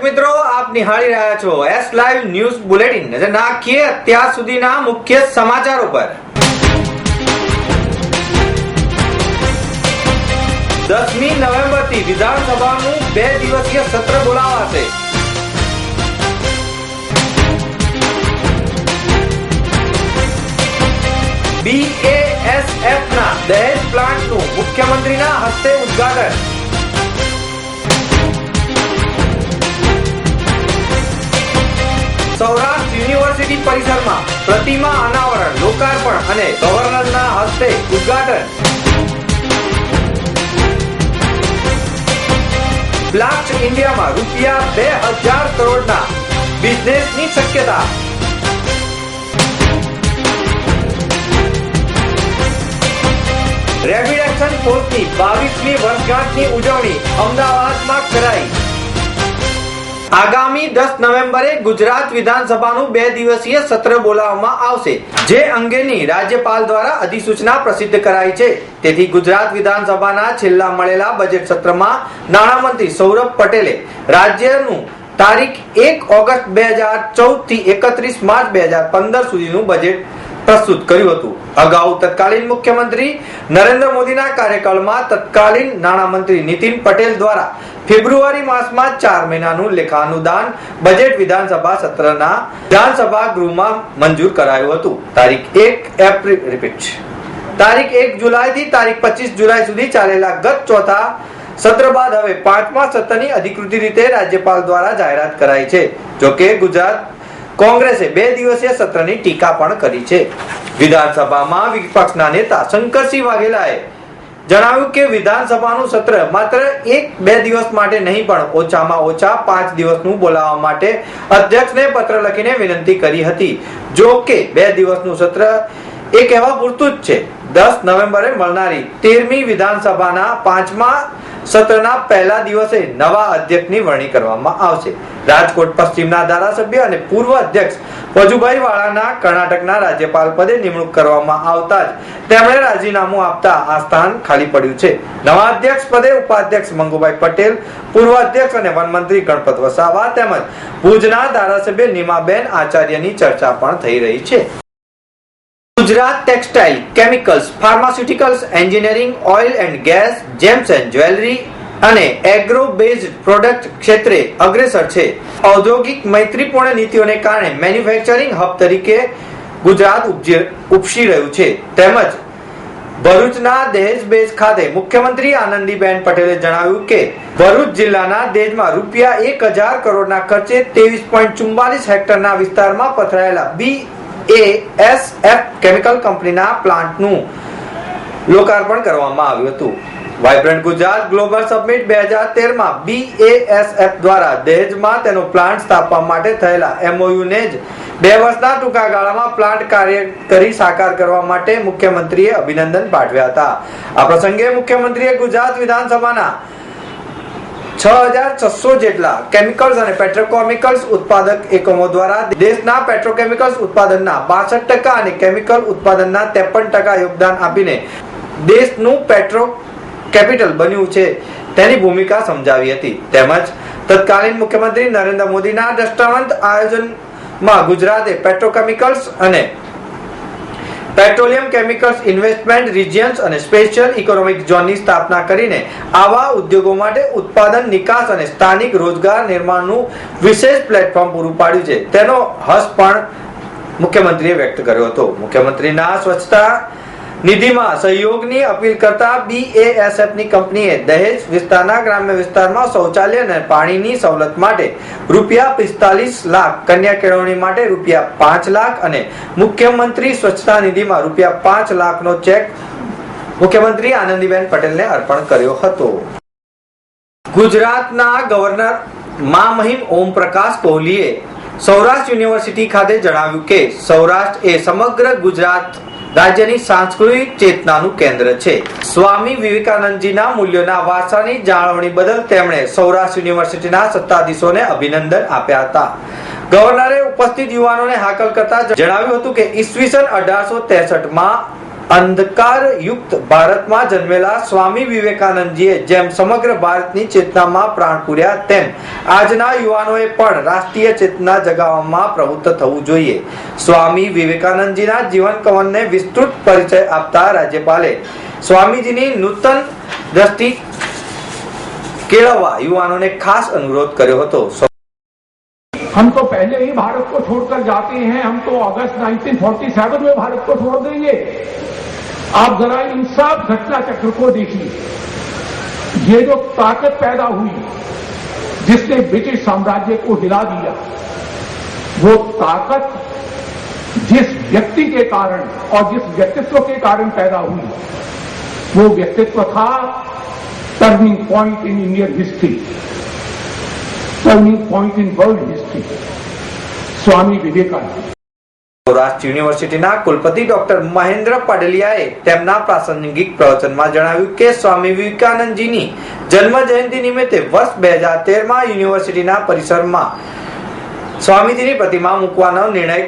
દર્શક મિત્રો, આપ નિહાળી રહ્યા છો એસ લાઈવ ન્યૂઝ બુલેટિન। નજર નાખીએ અત્યાર સુધીના મુખ્ય સમાચારો પર। 10મી નવેમ્બરથી વિધાનસભાનું 2 દિવસીય સત્ર બોલાવાશે। BASFના દહેજ પ્લાન્ટનું મુખ્યમંત્રીના હસ્તે ઉદ્ઘાટન। સૌરાષ્ટ્ર યુનિવર્સિટી પરિસરમાં પ્રતિમા અનાવરણ, લોકાર્પણ અને ગવર્નરના હસ્તે ઉદ્ઘાટન। બ્લાસ્ટ ઇન્ડિયામાં રૂપિયા 2000 કરોડના બિઝનેસની શક્યતા। રેપિડ એક્શન ફોર્સની 22મી વર્ષગાંઠની ઉજવણી અમદાવાદમાં કરાઈ। આગામી 10 નવેમ્બરે ગુજરાત વિધાનસભાનું 2 દિવસીય સત્ર બોલાવવામાં આવશે, જે અંગેની રાજ્યપાલ દ્વારા અધિસૂચના પ્રસિદ્ધ કરાઈ છે। તેથી ગુજરાત વિધાનસભાના છેલ્લા મળેલા બજેટ સત્રમાં નાણામંત્રી સૌરભ પટેલે રાજ્યનું તારીખ 1 ઓગસ્ટ 2014 થી 31 માર્ચ 2015 સુધીનું બજેટ પ્રસ્તુત કર્યું હતું। અગાઉ તત્કાલીન મુખ્યમંત્રી નરેન્દ્ર મોદીના કાર્યકાળમાં તત્કાલીન નાણામંત્રી નીતિન પટેલ દ્વારા ફેબ્રુઆરી માસમાં 4 મહિનાનું લેખાનુદાન બજેટ વિધાનસભા સત્રના વિધાનસભા ગૃહમાં મંજૂર કરાયું હતું। તારીખ 1 જુલાઈથી તારીખ 25 જુલાઈ સુધી ચાલેલા ગત ચોથા સત્ર બાદ હવે 5મા સત્રની અધિકૃત રીતે રાજ્યપાલ દ્વારા જાહેરાત કરાઈ છે। જોકે ગુજરાત કોંગ્રેસે 2 દિવસીય સત્રની ટીકા પણ કરી છે। વિધાનસભામાં વિપક્ષના નેતા શંકરસિંહ વાઘેલાએ જણાવ્યું કે વિધાનસભાનું સત્ર માત્ર 1-2 દિવસ માટે નહીં પણ ઓછામાં ઓછા 5 દિવસનું બોલાવવા માટે અધ્યક્ષને પત્ર લખીને વિનંતી કરી હતી। જો કે 2 દિવસનું સત્ર એ કહેવા પૂરતું જ છે। 10 નવેમ્બરે મળનારી 13મી વિધાનસભાના 5મા સત્રના પહેલા દિવસે નવા અધ્યક્ષની વરણી કરવામાં આવશે। રાજકોટ પશ્ચિમના ધારાસભ્ય અને પૂર્વ અધ્યક્ષ વજુભાઈ વાળાના કર્ણાટકના રાજ્યપાલ પદે નિમણૂક કરવામાં આવતા જ તેમણે રાજીનામું આપતા આ સ્થાન ખાલી પડ્યું છે। નવા અધ્યક્ષ પદે ઉપાધ્યક્ષ મંગુભાઈ પટેલ, પૂર્વ અધ્યક્ષ અને વનમંત્રી ગણપત વસાવા તેમજ ભુજના ધારાસભ્ય નીમાબેન આચાર્યની ચર્ચા પણ થઈ રહી છે। Gujarat textile, chemicals, pharmaceuticals, engineering, oil and gas, gems and jewellery અને એગ્રો બેઝડ પ્રોડક્ટ ક્ષેત્રે અગ્રેસર છે। ઔદ્યોગિક મૈત્રીપૂર્ણ નીતિઓને કારણે મેન્યુફેક્ચરિંગ હબ તરીકે ગુજરાત ઉપસી રહ્યું છે। તેમજ ભરૂચના દહેજ બેઝ ખાતે મુખ્યમંત્રી આનંદીબેન પટેલે જણાવ્યું કે ભરૂચ જિલ્લાના દહેજમાં રૂપિયા 1000 કરોડના ખર્ચે 23.44 હેક્ટરના વિસ્તારમાં પથરાયેલા BASF કેમિકલ કંપનીના પ્લાન્ટનું લોકાર્પણ કરવામાં આવ્યું હતું। વાઇબ્રન્ટ ગુજરાત ગ્લોબલ સમિટ 2013માં BASF દ્વારા દહેજમાં તેનો પ્લાન્ટ સ્થાપવા માટે થયેલા MOU ને જ 2 વર્ષના ટૂંકા ગાળામાં પ્લાન્ટ કાર્ય કરી સાકાર કરવા માટે મુખ્યમંત્રીએ અભિનંદન પાઠવ્યા હતા। આ પ્રસંગે મુખ્યમંત્રીએ ગુજરાત વિધાનસભાના 6600 જેટલા કેમિકલ્સ અને પેટ્રોકેમિકલ્સ ઉત્પાદક એકમો દ્વારા દેશના પેટ્રોકેમિકલ્સ ઉત્પાદનના 62% અને કેમિકલ ઉત્પાદનના 53% યોગદાન આપીને દેશનું પેટ્રો કેપિટલ બન્યું છે તેની ભૂમિકા સમજાવી હતી। તેમજ તત્કાલીન મુખ્યમંત્રી નરેન્દ્ર મોદીના દ્રષ્ટાંત આયોજનમાં ગુજરાતે પેટ્રોકેમિકલ્સ અને પેટ્રોલિયમ કેમિકલ્સ ઇન્વેસ્ટમેન્ટ રિજિયન્સ અને સ્પેશિયલ ઇકોનોમિક ઝોનની સ્થાપના કરીને આવા ઉદ્યોગો માટે ઉત્પાદન, નિકાસ અને સ્થાનિક રોજગાર નિર્માણનું વિશેષ પ્લેટફોર્મ પૂરું પાડ્યું છે તેનો હર્ષ પણ મુખ્યમંત્રીએ વ્યક્ત કર્યો હતો। મુખ્યમંત્રીના સ્વચ્છતા નિધિમાં સહયોગની અપીલ કરતા BASFની કંપનીએ દહેજ વિસ્તારના ગ્રામ્ય વિસ્તારમાં શૌચાલય અને પાણીની સવલત માટે રૂપિયા 45 લાખ, કન્યા કેળવણી માટે રૂપિયા 5 લાખ અને મુખ્યમંત્રી સ્વચ્છતા નિધિમાં રૂપિયા 5 લાખનો ચેક મુખ્યમંત્રી આનંદીબેન પટેલને અર્પણ કર્યો હતો। ગુજરાતના ગવર્નર મહામહિમ ઓમ પ્રકાશ કોહલીએ સૌરાષ્ટ્ર યુનિવર્સિટી ખાતે જણાવ્યું કે સૌરાષ્ટ્ર એ સમગ્ર ગુજરાત રાજ્યની સાંસ્કૃતિક ચેતનાનું કેન્દ્ર છે। સ્વામી વિવેકાનંદજીના મૂલ્યોના વારસાની જાળવણી બદલ તેમણે સૌરાષ્ટ્ર યુનિવર્સિટીના સત્તાધીશોને અભિનંદન આપ્યા હતા। ગવર્નરે ઉપસ્થિત યુવાનોને હાકલ કરતા જણાવ્યું હતું કે ઈસવીસન 1863માં અંધકાર યુક્ત ભારતમાં જન્મેલા સ્વામી વિવેકાનંદજીએ જેમ સમગ્ર ભારતની ચેતનામાં પ્રાણ પૂર્યા તેમ આજના યુવાનોએ પણ રાષ્ટ્રીય ચેતના જગાવવામાં પ્રવૃત્ત થવું જોઈએ. સ્વામી વિવેકાનંદજીના જીવન કવનને વિસ્તૃત પરિચય આપતા રાજ્યપાલે સ્વામીજીની નૂતન દ્રષ્ટિ કેળવવા યુવાનોને ખાસ અનુરોધ કર્યો હતો. हम तो पहले ही भारत को छोड़कर जाते हैं, हम तो अगस्त 1947 में भारत को छोड़ देंगे. आप जरा इन सब घटना चक्र को देखिए. ये जो ताकत पैदा हुई जिसने ब्रिटिश साम्राज्य को हिला दिया, वो ताकत जिस व्यक्ति के कारण और जिस व्यक्तित्व के कारण पैदा हुई, वो व्यक्तित्व था turning point in Indian history, turning point in world history, Swami Vivekananda. Saurashtra યુનિવર્સિટીના કુલપતિ ડોક્ટર મહેન્દ્ર પાડલિયાએ તેમના પ્રાસંગિક પ્રવચનમાં જણાવ્યું કે સ્વામી વિવેકાનંદજીની જન્મ જયંતિ નિમિત્તે વર્ષ 2013માં યુનિવર્સિટીના પરિસરમાં સ્વામીજીની પ્રતિમા મૂકવાનો નિર્ણય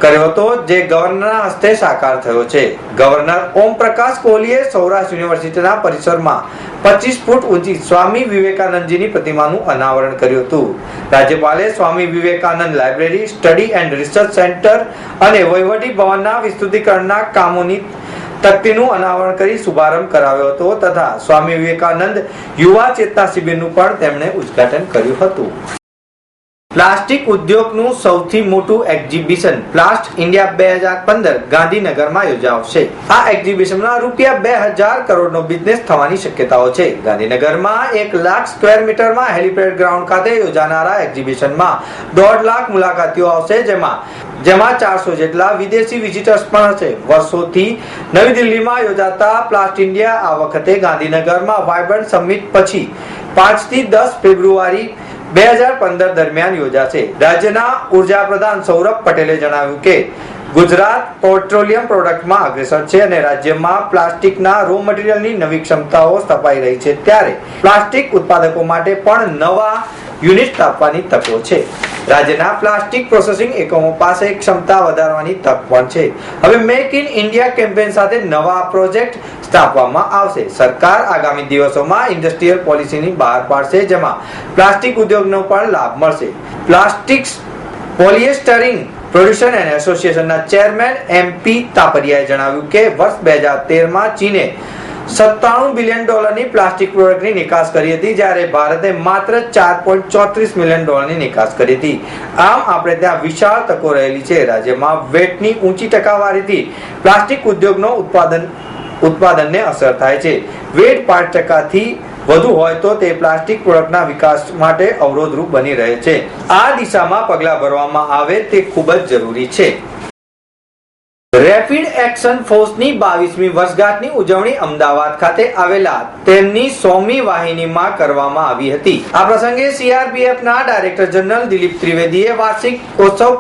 કર્યો હતો, જે ગવર્નરના હસ્તે સાકાર થયો છે. ગવર્નર ઓમ પ્રકાશ કોહલીએ સૌરાષ્ટ્ર યુનિવર્સિટીના પરિસરમાં 25 ફૂટ ઊંચી સ્વામી વિવેકાનંદજીની પ્રતિમાનું અનાવરણ કર્યું હતું. રાજ્યપાલે Swami Vivekananda library, study and research centre અને વહીવટી ભવનના વિસ્તૃતીકરણના કામોની તકતીનું અનાવરણ કરી શુભારંભ કરાવ્યો હતો તથા સ્વામી વિવેકાનંદ યુવા ચેતના શિબિરનું પણ તેમણે ઉદ્ઘાટન કર્યું હતું. પ્લાસ્ટિક ઉદ્યોગનું સૌથી મોટું એક્ઝિબિશન પ્લાસ્ટ ઇન્ડિયા 2015 ગાંધીનગરમાં યોજાશે. આ એક્ઝિબિશનમાં ₹2000 કરોડનો બિઝનેસ થવાની શક્યતાઓ છે. ગાંધીનગરમાં 1 લાખ સ્ક્વેર મીટરમાં હેલિપેડ ગ્રાઉન્ડ ખાતે યોજાનારા એક્ઝિબિશનમાં 1.5 લાખ મુલાકાતીઓ આવશે, જેમાં 400 જેટલા વિદેશી વિઝિટર્સ પણ હશે. વર્ષોથી નવી દિલ્હીમાં યોજાતા પ્લાસ્ટ ઇન્ડિયા આ વખતે ગાંધીનગરમાં વાઇબ્રન્ટ સમિટ પછી 5 થી 10 ફેબ્રુઆરી 2015 દરમિયાન યોજાશે. રાજ્યના ઉર્જા પ્રધાન સૌરભ પટેલે જણાવ્યું કે ગુજરાત પેટ્રોલિયમ પ્રોડક્ટમાં અગ્રેસર છે અને રાજ્યમાં પ્લાસ્ટિકના રો મટીરીયલની નવી ક્ષમતાઓ સ્થપાઈ રહી છે, ત્યારે પ્લાસ્ટિક ઉત્પાદકો માટે પણ નવા યુનિટ સ્થાપવાની તકો છે. રાજ્યના પ્લાસ્ટિક પ્રોસેસિંગ એકમો પાસે ક્ષમતા વધારવાની તક પણ છે. હવે મેક ઇન ઇન્ડિયા કેમ્પેન સાથે નવા પ્રોજેક્ટ સ્થાપવામાં આવશે. સરકાર આગામી દિવસોમાં ઇન્ડસ્ટ્રીયલ પોલિસીની બહાર પાડશે, જેમાં પ્લાસ્ટિક ઉદ્યોગનો પણ લાભ મળશે. પ્લાસ્ટિક્સ પોલિએસ્ટરિંગ પ્રોડ્યુસર એન્ડ એસોસિએશનના ચેરમેન MP તાપરિયાએ જણાવ્યું કે વર્ષ 2013માં ચીને $97 બિલિયન પ્લાસ્ટિક પ્રોડક્ટની નિકાસ કરી હતી, જ્યારે ભારતે માત્ર $4.34 બિલિયન નિકાસ કરી હતી. આમ આપણે ત્યાં વિશાળ તકો રહેલી છે. રાજ્યમાં વેટની ઊંચી ટકાવારીથી પ્લાસ્ટિક ઉદ્યોગનો ઉત્પાદનને અસર થાય છે. વેટ 5% વધુ હોય તો તે પ્લાસ્ટિક પ્રોડક્ટના વિકાસ માટે અવરોધરૂપ બની રહે છે. આ દિશામાં પગલાં ભરવામાં આવે તે ખૂબ જ જરૂરી છે. રેપિડ એક્શન ફોર્સની 22મી વર્ષગાંઠની ઉજવણી અમદાવાદ ખાતે આવેલા તેમની 100મી વાહિનીમાં કરવામાં આવી હતી. આ પ્રસંગે CRPFના ડાયરેક્ટર જનરલ દિલીપ ત્રિવેદીએ વાર્ષિક ઉત્સવ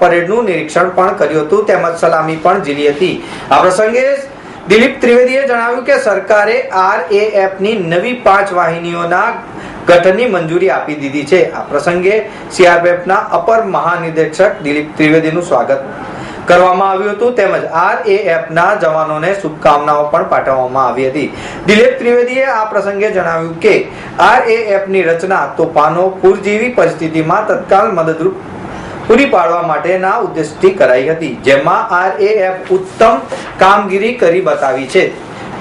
પરેડનું નિરીક્ષણ પણ કર્યું હતું તેમજ સલામી પણ ઝીલી હતી. આ પ્રસંગે દિલીપ ત્રિવેદીએ જણાવ્યું કે સરકારે RAFની નવી 5 વાહિનીઓના ગઠનની મંજૂરી આપી દીધી છે. આ પ્રસંગે CRPFના અપર મહાનિદેશક દિલીપ ત્રિવેદીનું સ્વાગત કરવામાં આવ્યું હતું તેમજ RAFના જવાનોને શુભકામનાઓ પણ પાઠવવામાં આવી હતી. દિલીપ ત્રિવેદીએ આ પ્રસંગે જણાવ્યું કે RAFની રચના તોફાનો, પૂર જેવી પરિસ્થિતિમાં તત્કાલ મદદરૂપ પૂરી પાડવા માટેના ઉદ્દેશથી કરાઈ હતી, જેમાં RAF ઉત્તમ કામગીરી કરી બતાવી છે.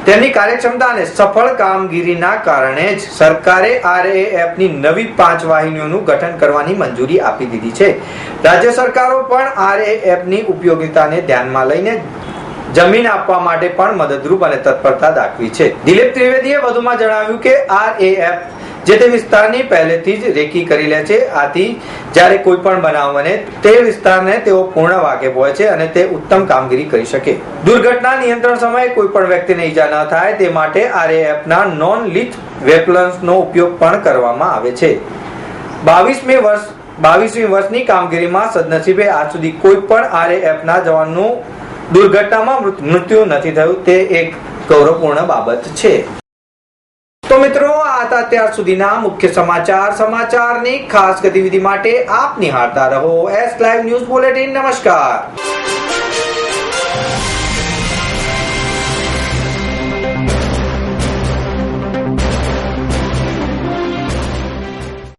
તેની કાર્યક્ષમતા અને સફળ કામગીરીના કારણે જ સરકારે RAFની નવી 5 વાહિનીઓનું ગઠન કરવાની મંજૂરી આપી દીધી છે. રાજ્ય સરકારો પણ RAFની ઉપયોગિતાને ધ્યાનમાં લઈને જમીન આપવા માટે પણ મદદરૂપ અને તત્પરતા દાખવી છે. દિલીપ ત્રિવેદીએ વધુમાં જણાવ્યું કે RAF જે તે વિસ્તારની પહેલેથી જ રેકી કરી લે છે. આથી જ્યારે કોઈ પણ બનાવ બને તે વિસ્તારને તેઓ પૂર્ણ વાકેફ હોય છે અને તે ઉત્તમ કામગીરી કરી શકે. દુર્ઘટના નિયંત્રણ સમયે કોઈ પણ વ્યક્તિને ઈજા ન થાય તે માટે RAFના નોન લિથ વેપન્સનો ઉપયોગ પણ કરવામાં આવે છે. 22મી વર્ષની કામગીરીમાં સદનસીબે આજ સુધી કોઈ પણ RAFના જવાનનું દુર્ઘટનામાં મૃત્યુ નથી થયું, તે એક ગૌરવપૂર્ણ બાબત છે. તો મિત્રો, આ હતા અત્યાર સુધીના મુખ્ય સમાચારની ખાસ ગતિવિધિ માટે આપ નિહાળતા રહો S Live ન્યૂઝ બુલેટિન. નમસ્કાર.